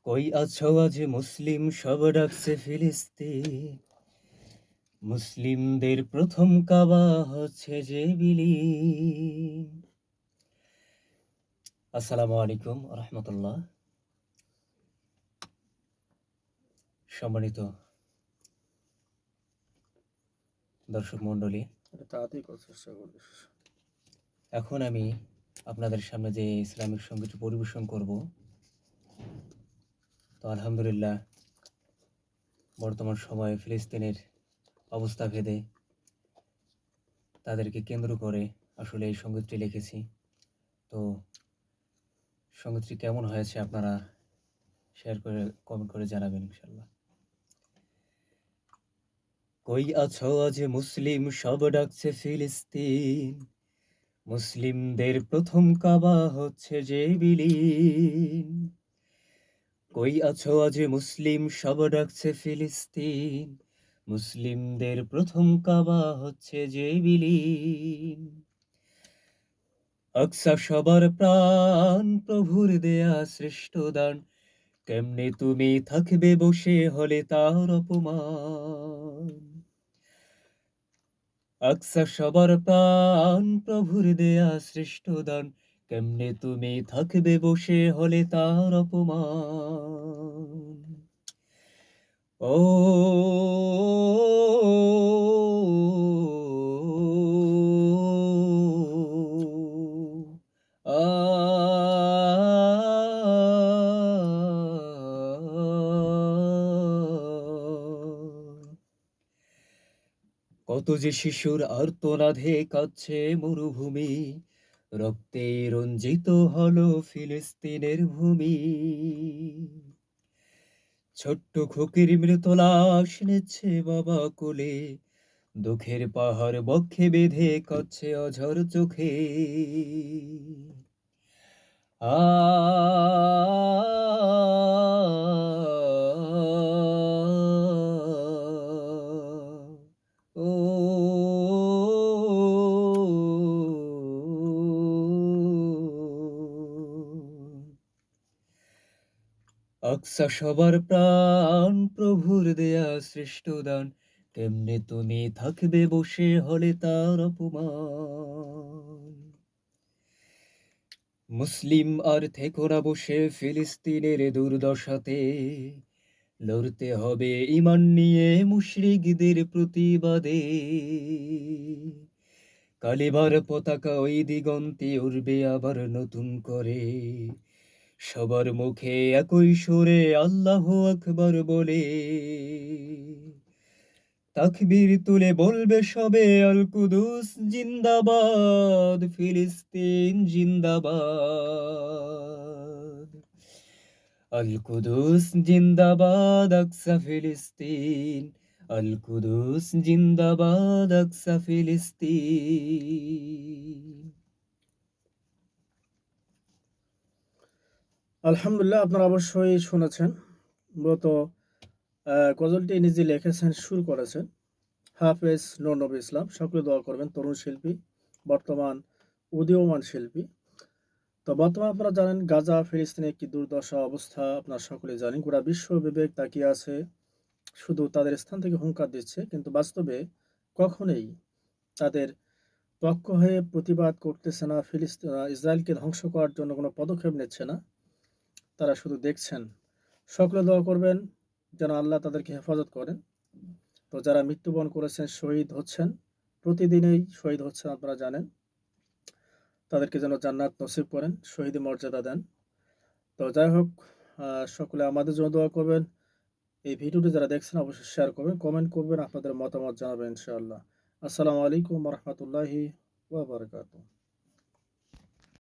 কই আছো আজ মুসলিম সব ডাকছে ফিলিস্তিন, মুসলিমদের প্রথম কাবা হচ্ছে যে বিলীন। আসসালামু আলাইকুম রহমতুল্লাহ। সম্মানিত দর্শক মণ্ডলী, এটা তাড়াতাড়ি করার চেষ্টা করিস। এখন আমি আপনাদের সামনে যে ইসলামিক সঙ্গীত পরিবেশন করব, তো আলহামদুলিল্লাহ বর্তমান সময়ে ফিলিস্তিনের অবস্থা ভেদে তাদেরকে কেন্দ্র করে আসলে এই সঙ্গীতটি লিখেছি। তো সঙ্গীতটি কেমন হয়েছে আপনারা শেয়ার করে কমেন্ট করে জানাবেন ইনশাল্লাহ। কই আছো আজ মুসলিম সব ডাকছে ফিলিস্তিন, মুসলিমদের প্রথম কাবা হচ্ছে যে বিলীন। কই আছো আজ মুসলিম সব ডাকছে ফিলিস্তিন, মুসলিমদের প্রথম কাবা হচ্ছে যে বিলীন। আকসা সবার প্রাণ, প্রভুর দেয়া শ্রেষ্ঠ দান, কেমনে তুমি থাকবে বসে হলে তার অপমান। আকসা সবার প্রাণ, প্রভুর দেয়া শ্রেষ্ঠ দান, কেমনে তুমি থাকবে বসে হলে তার অপমান। ও কত যে শিশুর আর্তনাদে কাঁদছে মরুভূমি, রক্তে রঞ্জিত হলো ফিলিস্তিনের ভূমি। ছোট্ট খুকির মৃত লাশ নেচ্ছে বাবা কোলে, দুঃখের পাহাড় বক্ষে বেঁধে কাঁদছে অঝর চোখে। আ ও আকসা সবার প্রাণ, প্রভুর দেয়া শ্রেষ্ঠ দান, কেমনে তুমি থাকবে বসে হলে তার অপমান। মুসলিম আর থেকো না বসে ফিলিস্তিনের দুর্দশাতে, লড়তে হবে ঈমান নিয়ে মুশরিকদের প্রতিবাদে। কালিমার পতাকা ওই দিগন্তে উড়বে আবার নতুন করে, সবার মুখে একই সুরে আল্লাহু আকবার বলে। তাকবীর তুলে বলবে সবে আল কুদুস জিন্দাবাদ, ফিলিস্তিন জিন্দাবাদ। আল কুদুস জিন্দাবাদ, আকসা ফিলিস্তিন। আল কুদুস জিন্দাবাদ, আকসা ফিলিস্তিন। আলহামদুলিল্লাহ, আপনারা অবশ্যই শুনেছেন। মূলত গজলটি নিজে লিখেছেন, সুর করেছেন হাফেজ নূর নবী ইসলাম। সকলে দোয়া করবেন। তরুণ শিল্পী, বর্তমান উদীয়মান শিল্পী। তো বর্তমানে আপনারা জানেন গাজা ফিলিস্তিনের কি দুর্দশা অবস্থা, আপনারা সকলে জানেন। গোটা বিশ্ব বিবেক তাকিয়ে আছে, শুধু তাদের স্থান থেকে হুঙ্কার দিচ্ছে, কিন্তু বাস্তবে কখনোই তাদের পক্ষ হয়ে প্রতিবাদ করতেছে না। ইসরায়েলকে ধ্বংস করার জন্য কোনো পদক্ষেপ নিচ্ছে না, তারা শুধু দেখছেন। সকলে দোয়া করবেন যেন আল্লাহ তাদেরকে হেফাজত করেন। তো যারা মৃত্যুবরণ করেছেন, শহীদ হচ্ছেন, প্রতিদিনই শহীদ হচ্ছেন, আপনারা জানেন, তাদেরকে যেন জান্নাত নসিব করেন, শহীদ মর্যাদা দেন। তো যাই হোক, সকলে আমাদের জন্য দোয়া করবেন। এই ভিডিওটি যারা দেখছেন অবশ্যই শেয়ার করবেন, কমেন্ট করবেন, আপনাদের মতামত জানাবেন ইনশাআল্লাহ। আসসালামু আলাইকুম রহমতুল্লাহি ওয়া বারাকাতুহু।